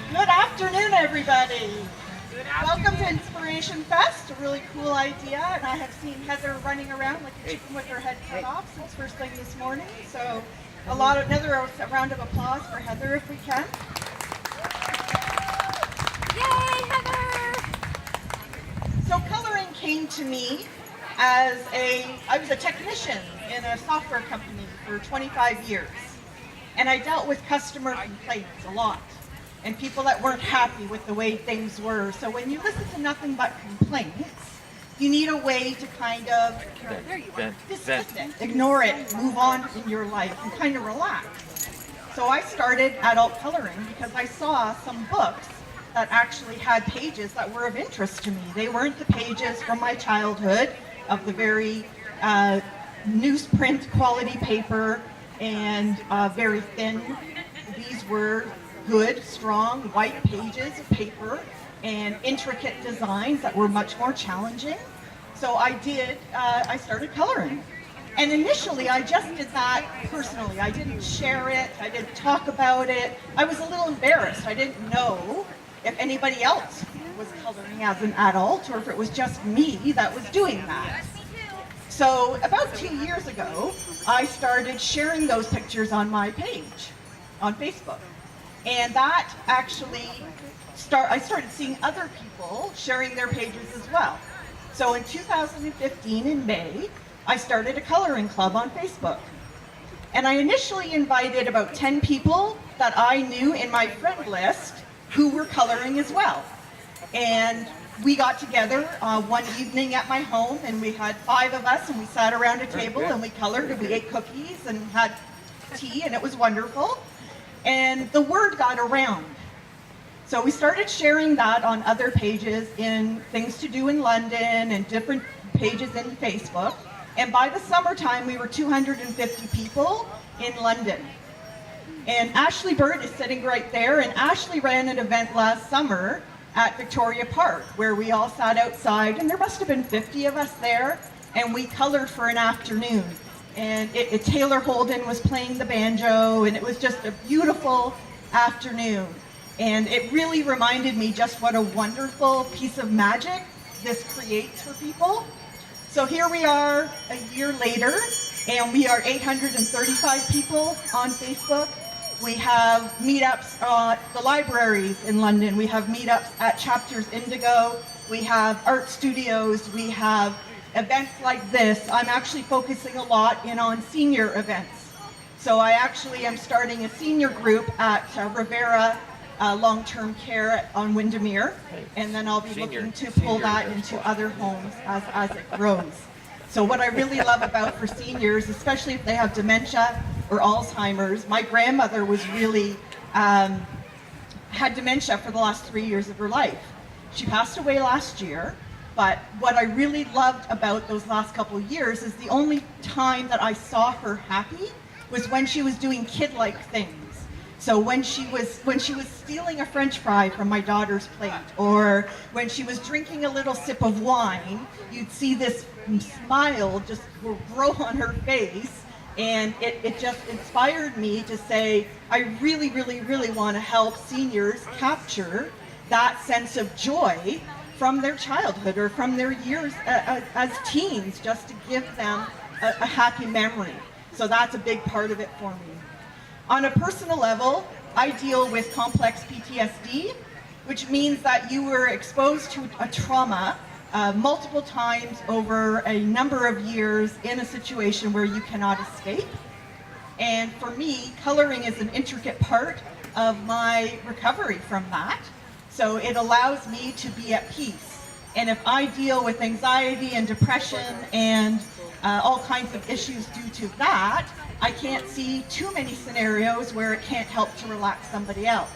Good afternoon, everybody. Welcome to Inspiration Fest, a really cool idea. And I have seen Heather running around like a chicken with her head cut off since first thing this morning. So another round of applause for Heather if we can. Yay, Heather! So coloring came to me as I was a technician in a software company for 25 years. And I dealt with customer complaints a lot. And people that weren't happy with the way things were. So when you listen to nothing but complaints, you need a way to kind of dismiss it, ignore it, move on in your life, and kind of relax. So I started adult coloring because I saw some books that actually had pages that were of interest to me. They weren't the pages from my childhood of the very newsprint quality paper and very thin. These were good, strong, white pages of paper and intricate designs that were much more challenging. So I started coloring. And initially I just did that personally. I didn't share it, I didn't talk about it. I was a little embarrassed. I didn't know if anybody else was coloring as an adult or if it was just me that was doing that. So about 2 years ago, I started sharing those pictures on my page on Facebook. And that actually I started seeing other people sharing their pages as well. So in 2015 in May, I started a coloring club on Facebook. And I initially invited about 10 people that I knew in my friend list who were coloring as well. And we got together one evening at my home, and we had 5 of us, and we sat around a table and we colored and we ate cookies and had tea, and it was wonderful. And the word got around. So we started sharing that on other pages in Things to Do in London and different pages in Facebook. And by the summertime, we were 250 people in London. And Ashley Bird is sitting right there, and Ashley ran an event last summer at Victoria Park where we all sat outside, and there must have been 50 of us there, and we colored for an afternoon. And Taylor Holden was playing the banjo, and it was just a beautiful afternoon. And it really reminded me just what a wonderful piece of magic this creates for people. So here we are a year later, and we are 835 people on Facebook. We have meetups at the libraries in London. We have meetups at Chapters Indigo. We have art studios. We have events like this. I'm actually focusing a lot in on senior events. So I actually am starting a senior group at Rivera Long-Term Care on Windermere, and then I'll be looking to pull that into other homes as it grows. So what I really love about for seniors, especially if they have dementia or Alzheimer's, my grandmother was really, had dementia for the last 3 years of her life. She passed away last year. But what I really loved about those last couple of years is the only time that I saw her happy was when she was doing kid-like things. So when she was stealing a French fry from my daughter's plate, or when she was drinking a little sip of wine, you'd see this smile just grow on her face, and it just inspired me to say, I really, really, really want to help seniors capture that sense of joy from their childhood or from their years as teens, just to give them a happy memory. So that's a big part of it for me. On a personal level, I deal with complex PTSD, which means that you were exposed to a trauma multiple times over a number of years in a situation where you cannot escape. And for me, coloring is an intricate part of my recovery from that. So it allows me to be at peace. And if I deal with anxiety and depression and all kinds of issues due to that, I can't see too many scenarios where it can't help to relax somebody else.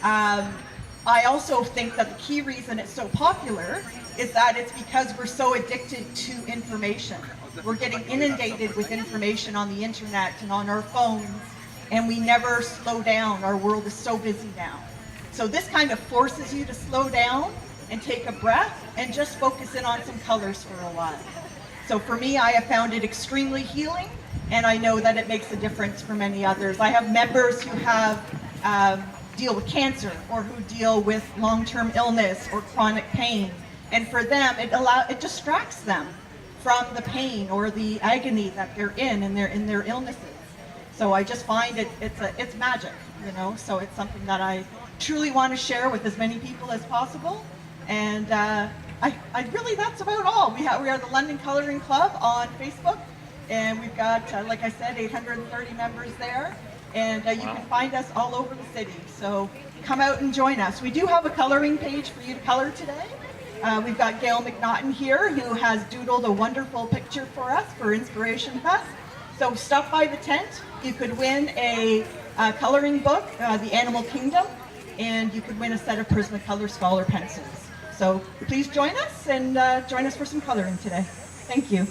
I also think that the key reason it's so popular is that it's because we're so addicted to information. We're getting inundated with information on the internet and on our phones, and we never slow down. Our world is so busy now. So this kind of forces you to slow down and take a breath and just focus in on some colors for a while. So for me, I have found it extremely healing, and I know that it makes a difference for many others. I have members who have deal with cancer or who deal with long-term illness or chronic pain. And for them, it distracts them from the pain or the agony that they're in their illnesses. So I just find it's magic, you know. So it's something that I truly want to share with as many people as possible. And I really, that's about all. We are the London Coloring Club on Facebook, and we've got, like I said, 830 members there. And you can find us all over the city. So come out and join us. We do have a coloring page for you to color today. We've got Gail McNaughton here, who has doodled a wonderful picture for us for Inspiration Fest. So stop by the tent. You could win a coloring book, The Animal Kingdom, and you could win a set of Prismacolor Scholar pencils. So please join us and join us for some coloring today. Thank you.